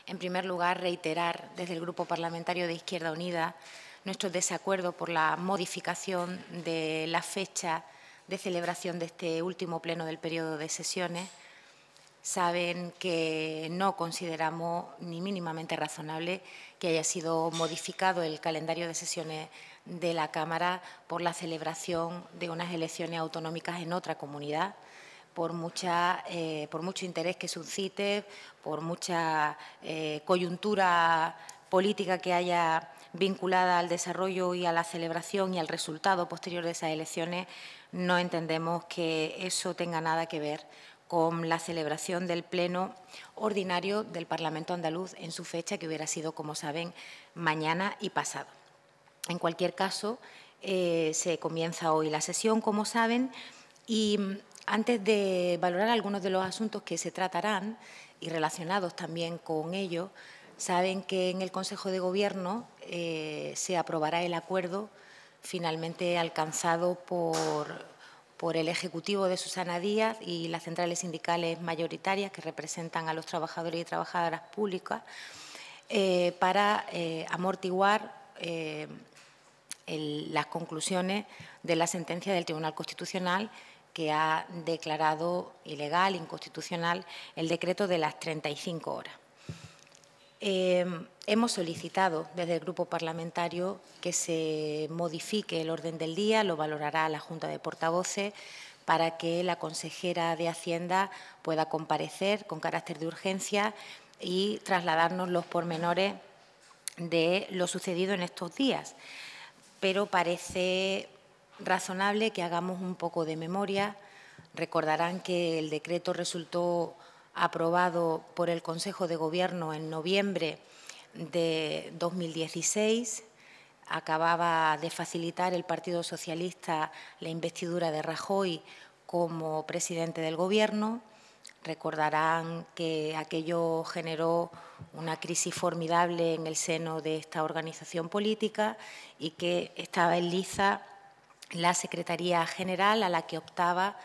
En primer lugar, reiterar desde el Grupo Parlamentario de Izquierda Unida nuestro desacuerdo por la modificación de la fecha de celebración de este último pleno del periodo de sesiones. Saben que no consideramos ni mínimamente razonable que haya sido modificado el calendario de sesiones de la Cámara por la celebración de unas elecciones autonómicas en otra comunidad, por mucho interés que suscite, por mucha coyuntura política que haya vinculada al desarrollo y a la celebración y al resultado posterior de esas elecciones. No entendemos que eso tenga nada que ver con la celebración del pleno ordinario del Parlamento andaluz en su fecha, que hubiera sido, como saben, mañana y pasado. En cualquier caso, se comienza hoy la sesión, como saben, y antes de valorar algunos de los asuntos que se tratarán y relacionados también con ello, saben que en el Consejo de Gobierno se aprobará el acuerdo finalmente alcanzado por el Ejecutivo de Susana Díaz y las centrales sindicales mayoritarias que representan a los trabajadores y trabajadoras públicas para amortiguar las conclusiones de la sentencia del Tribunal Constitucional que ha declarado ilegal, inconstitucional, el decreto de las 35 horas. Hemos solicitado desde el Grupo Parlamentario que se modifique el orden del día, lo valorará la Junta de Portavoces, para que la consejera de Hacienda pueda comparecer con carácter de urgencia y trasladarnos los pormenores de lo sucedido en estos días. Pero parece razonable que hagamos un poco de memoria. Recordarán que el decreto resultó aprobado por el Consejo de Gobierno en noviembre de 2016. Acababa de facilitar el Partido Socialista la investidura de Rajoy como presidente del Gobierno. Recordarán que aquello generó una crisis formidable en el seno de esta organización política y que estaba en liza la Secretaría General, a la que optaba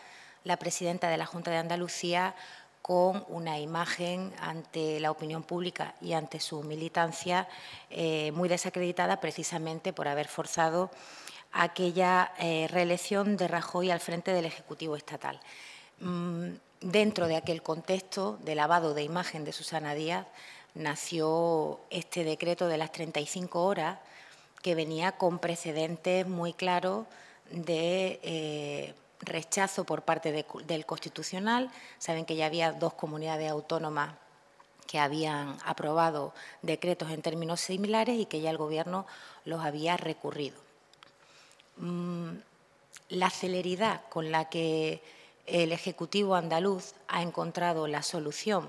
la presidenta de la Junta de Andalucía, con una imagen ante la opinión pública y ante su militancia muy desacreditada, precisamente por haber forzado aquella reelección de Rajoy al frente del Ejecutivo estatal. Dentro de aquel contexto de lavado de imagen de Susana Díaz nació este decreto de las 35 horas, que venía con precedentes muy claros de rechazo por parte del Constitucional. Saben que ya había dos comunidades autónomas que habían aprobado decretos en términos similares y que ya el Gobierno los había recurrido. La celeridad con la que el Ejecutivo andaluz ha encontrado la solución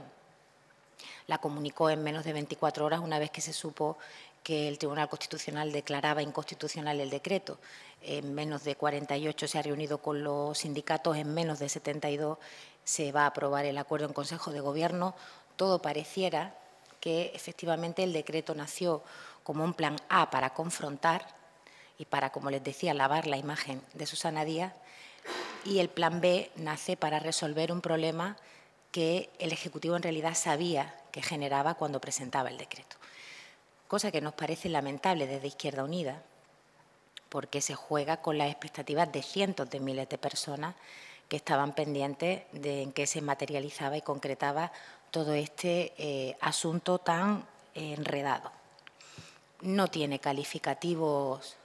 la comunicó en menos de 24 horas, una vez que se supo que el Tribunal Constitucional declaraba inconstitucional el decreto. En menos de 48 se ha reunido con los sindicatos, en menos de 72 se va a aprobar el acuerdo en Consejo de Gobierno. Todo pareciera que efectivamente el decreto nació como un plan A para confrontar y para, como les decía, lavar la imagen de Susana Díaz, y el plan B nace para resolver un problema que el Ejecutivo en realidad sabía que generaba cuando presentaba el decreto. Cosa que nos parece lamentable desde Izquierda Unida, porque se juega con las expectativas de cientos de miles de personas que estaban pendientes de en qué se materializaba y concretaba todo este asunto tan enredado. No tiene calificativos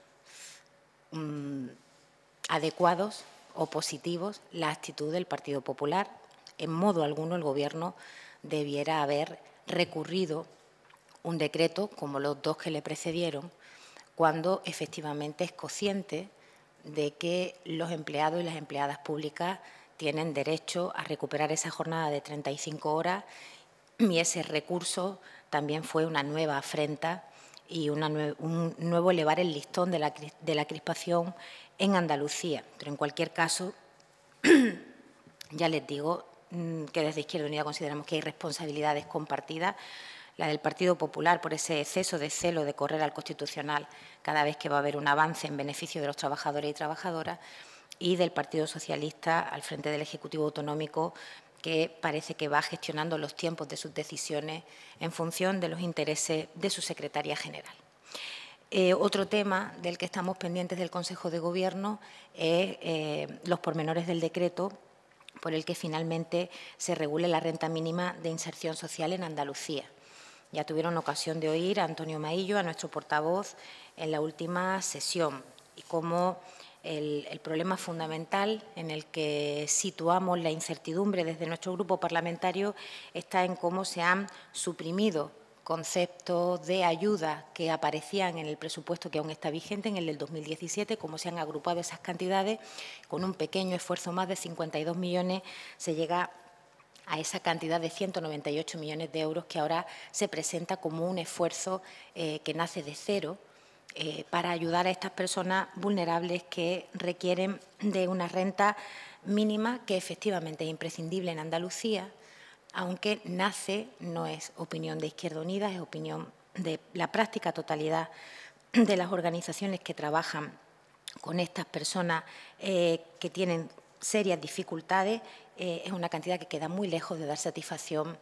adecuados o positivos la actitud del Partido Popular. En modo alguno el Gobierno debiera haber recurrido un decreto, como los dos que le precedieron, cuando efectivamente es consciente de que los empleados y las empleadas públicas tienen derecho a recuperar esa jornada de 35 horas, y ese recurso también fue una nueva afrenta y un nuevo elevar el listón de la crispación en Andalucía. Pero, en cualquier caso, ya les digo que desde Izquierda Unida consideramos que hay responsabilidades compartidas, la del Partido Popular por ese exceso de celo de correr al Constitucional cada vez que va a haber un avance en beneficio de los trabajadores y trabajadoras, y del Partido Socialista al frente del Ejecutivo Autonómico, que parece que va gestionando los tiempos de sus decisiones en función de los intereses de su secretaria general. Otro tema del que estamos pendientes del Consejo de Gobierno es los pormenores del decreto por el que finalmente se regule la renta mínima de inserción social en Andalucía. Ya tuvieron ocasión de oír a Antonio Maillo, a nuestro portavoz, en la última sesión, y cómo el problema fundamental en el que situamos la incertidumbre desde nuestro grupo parlamentario está en cómo se han suprimido conceptos de ayuda que aparecían en el presupuesto que aún está vigente, en el del 2017, cómo se han agrupado esas cantidades. Con un pequeño esfuerzo más de 52 millones se llega a esa cantidad de 198 millones de euros que ahora se presenta como un esfuerzo que nace de cero para ayudar a estas personas vulnerables que requieren de una renta mínima que efectivamente es imprescindible en Andalucía, aunque nace, no es opinión de Izquierda Unida, es opinión de la práctica totalidad de las organizaciones que trabajan con estas personas que tienen serias dificultades. Es una cantidad que queda muy lejos de dar satisfacción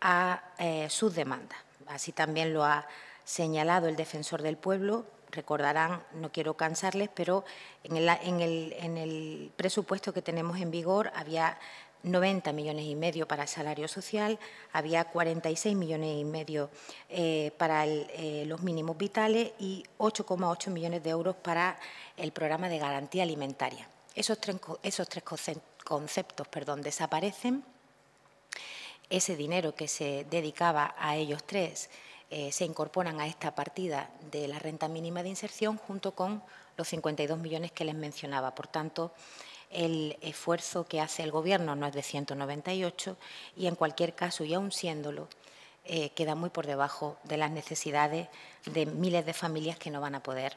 a sus demandas. Así también lo ha señalado el Defensor del Pueblo. Recordarán, no quiero cansarles, pero en el presupuesto que tenemos en vigor había 90 millones y medio para el salario social, había 46 millones y medio para los mínimos vitales y 8,8 millones de euros para el programa de garantía alimentaria. Esos tres conceptos desaparecen. Ese dinero que se dedicaba a ellos tres se incorporan a esta partida de la renta mínima de inserción junto con los 52 millones que les mencionaba. Por tanto, el esfuerzo que hace el Gobierno no es de 198 y, en cualquier caso, y aún siéndolo, queda muy por debajo de las necesidades de miles de familias que no van a poder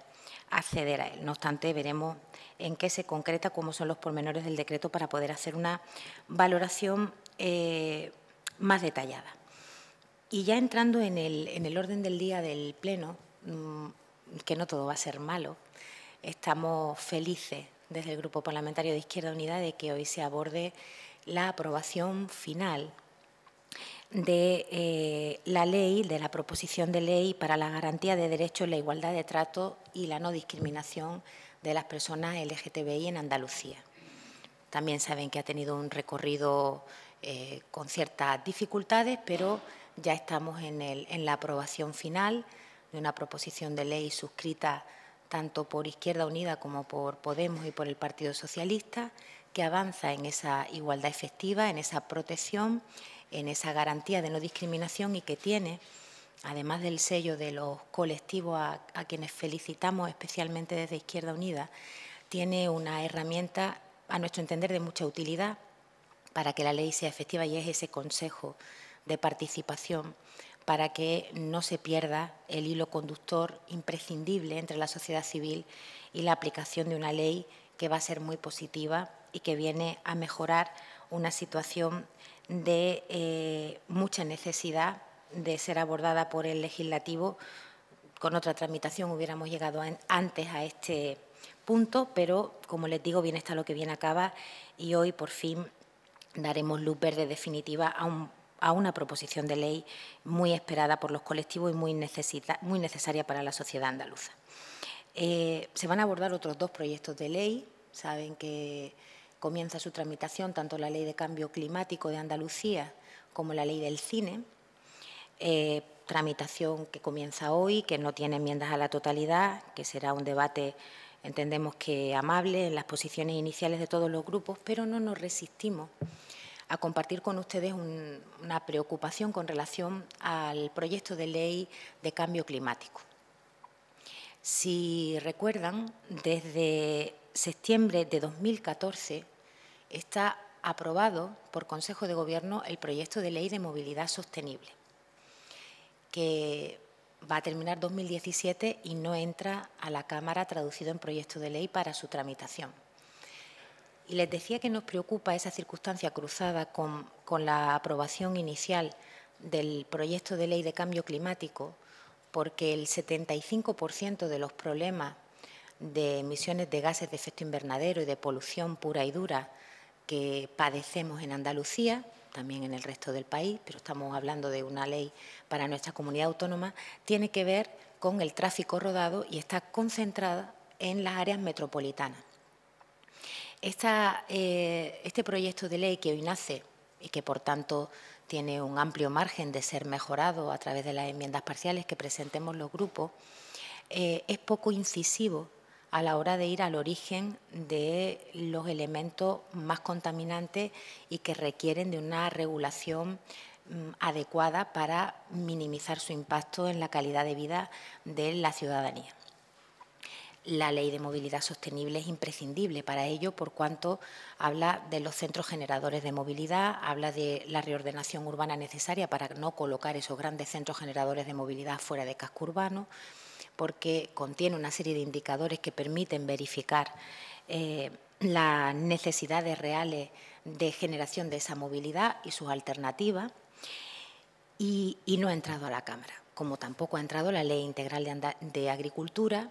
acceder a él. No obstante, veremos en qué se concreta, cómo son los pormenores del decreto para poder hacer una valoración más detallada. Y ya entrando en el orden del día del Pleno, que no todo va a ser malo, estamos felices desde el Grupo Parlamentario de Izquierda Unida de que hoy se aborde la aprobación final de la ley, de la proposición de ley para la garantía de derechos, la igualdad de trato y la no discriminación de las personas LGTBI en Andalucía. También saben que ha tenido un recorrido con ciertas dificultades, pero ya estamos en la aprobación final de una proposición de ley suscrita tanto por Izquierda Unida como por Podemos y por el Partido Socialista, que avanza en esa igualdad efectiva, en esa protección, en esa garantía de no discriminación y que tiene, además del sello de los colectivos a quienes felicitamos especialmente desde Izquierda Unida, tiene una herramienta, a nuestro entender, de mucha utilidad para que la ley sea efectiva, y es ese consejo de participación para que no se pierda el hilo conductor imprescindible entre la sociedad civil y la aplicación de una ley que va a ser muy positiva y que viene a mejorar una situación de mucha necesidad de ser abordada por el legislativo. Con otra tramitación hubiéramos llegado antes a este punto, pero, como les digo, bien está lo que bien acaba, y hoy, por fin, daremos luz verde definitiva a una proposición de ley muy esperada por los colectivos y muy necesaria para la sociedad andaluza. Se van a abordar otros dos proyectos de ley. Saben que comienza su tramitación tanto la Ley de Cambio Climático de Andalucía como la Ley del Cine. Tramitación que comienza hoy, que no tiene enmiendas a la totalidad, que será un debate, entendemos que amable, en las posiciones iniciales de todos los grupos, pero no nos resistimos a compartir con ustedes una preocupación con relación al proyecto de ley de cambio climático. Si recuerdan, desde septiembre de 2014 está aprobado por Consejo de Gobierno el proyecto de ley de movilidad sostenible, que va a terminar 2017 y no entra a la Cámara traducido en proyecto de ley para su tramitación. Y les decía que nos preocupa esa circunstancia cruzada con la aprobación inicial del proyecto de ley de cambio climático, porque el 75% de los problemas de emisiones de gases de efecto invernadero y de polución pura y dura que padecemos en Andalucía, también en el resto del país, pero estamos hablando de una ley para nuestra comunidad autónoma, tiene que ver con el tráfico rodado y está concentrada en las áreas metropolitanas. Este proyecto de ley que hoy nace y que, por tanto, tiene un amplio margen de ser mejorado a través de las enmiendas parciales que presentemos los grupos, es poco incisivo a la hora de ir al origen de los elementos más contaminantes y que requieren de una regulación adecuada para minimizar su impacto en la calidad de vida de la ciudadanía. La Ley de Movilidad Sostenible es imprescindible para ello, por cuanto habla de los centros generadores de movilidad, habla de la reordenación urbana necesaria para no colocar esos grandes centros generadores de movilidad fuera de casco urbano, porque contiene una serie de indicadores que permiten verificar las necesidades reales de generación de esa movilidad y sus alternativas, y no ha entrado a la Cámara, como tampoco ha entrado la Ley Integral de Agricultura,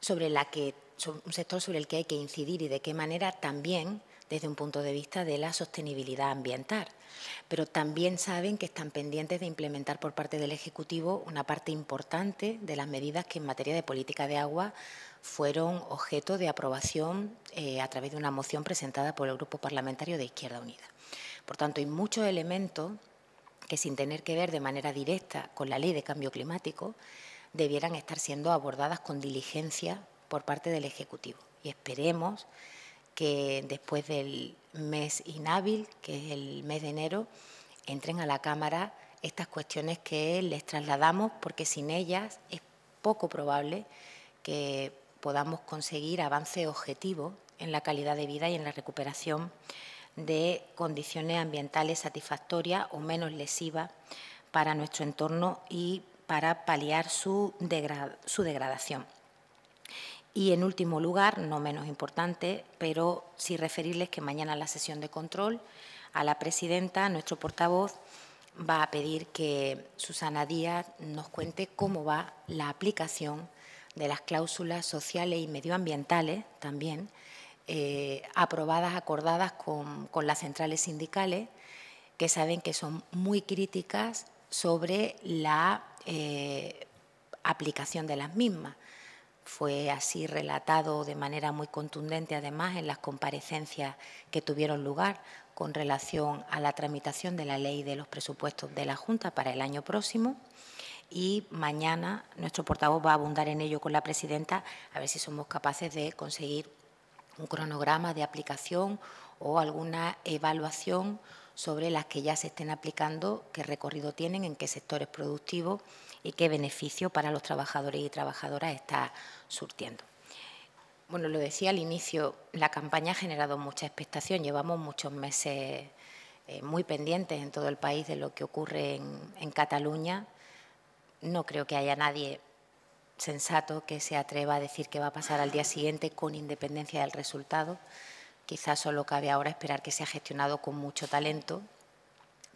un sector sobre el que hay que incidir y de qué manera también desde un punto de vista de la sostenibilidad ambiental. Pero también saben que están pendientes de implementar por parte del Ejecutivo una parte importante de las medidas que en materia de política de agua fueron objeto de aprobación a través de una moción presentada por el Grupo Parlamentario de Izquierda Unida. Por tanto, hay muchos elementos que, sin tener que ver de manera directa con la Ley de Cambio Climático, debieran estar siendo abordadas con diligencia por parte del Ejecutivo. Y esperemos que después del mes inhábil, que es el mes de enero, entren a la Cámara estas cuestiones que les trasladamos, porque sin ellas es poco probable que podamos conseguir avances objetivos en la calidad de vida y en la recuperación de condiciones ambientales satisfactorias o menos lesivas para nuestro entorno y para paliar su degradación. Y, en último lugar, no menos importante, pero sí referirles que mañana en la sesión de control a la presidenta, nuestro portavoz, va a pedir que Susana Díaz nos cuente cómo va la aplicación de las cláusulas sociales y medioambientales también aprobadas, acordadas con las centrales sindicales, que saben que son muy críticas sobre la aplicación de las mismas. Fue así relatado de manera muy contundente, además, en las comparecencias que tuvieron lugar con relación a la tramitación de la ley de los presupuestos de la Junta para el año próximo. Y mañana nuestro portavoz va a abundar en ello con la presidenta, a ver si somos capaces de conseguir un cronograma de aplicación o alguna evaluación sobre las que ya se estén aplicando, qué recorrido tienen, en qué sectores productivos y qué beneficio para los trabajadores y trabajadoras está surtiendo. Bueno, lo decía al inicio, la campaña ha generado mucha expectación. Llevamos muchos meses muy pendientes en todo el país de lo que ocurre en Cataluña. No creo que haya nadie sensato que se atreva a decir qué va a pasar al día siguiente con independencia del resultado. Quizás solo cabe ahora esperar que sea gestionado con mucho talento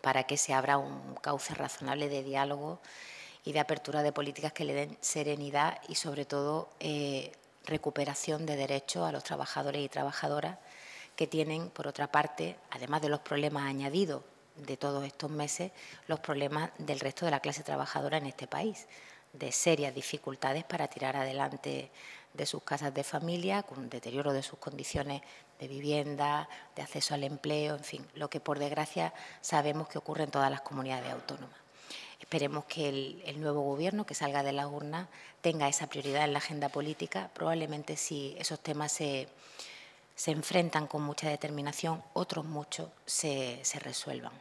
para que se abra un cauce razonable de diálogo y de apertura de políticas que le den serenidad y, sobre todo, recuperación de derechos a los trabajadores y trabajadoras que tienen, por otra parte, además de los problemas añadidos de todos estos meses, los problemas del resto de la clase trabajadora en este país, de serias dificultades para tirar adelante de sus casas de familia, con deterioro de sus condiciones de vivienda, de acceso al empleo, en fin, lo que por desgracia sabemos que ocurre en todas las comunidades autónomas. Esperemos que el nuevo Gobierno que salga de la urna tenga esa prioridad en la agenda política. Probablemente, si esos temas se enfrentan con mucha determinación, otros muchos se resuelvan.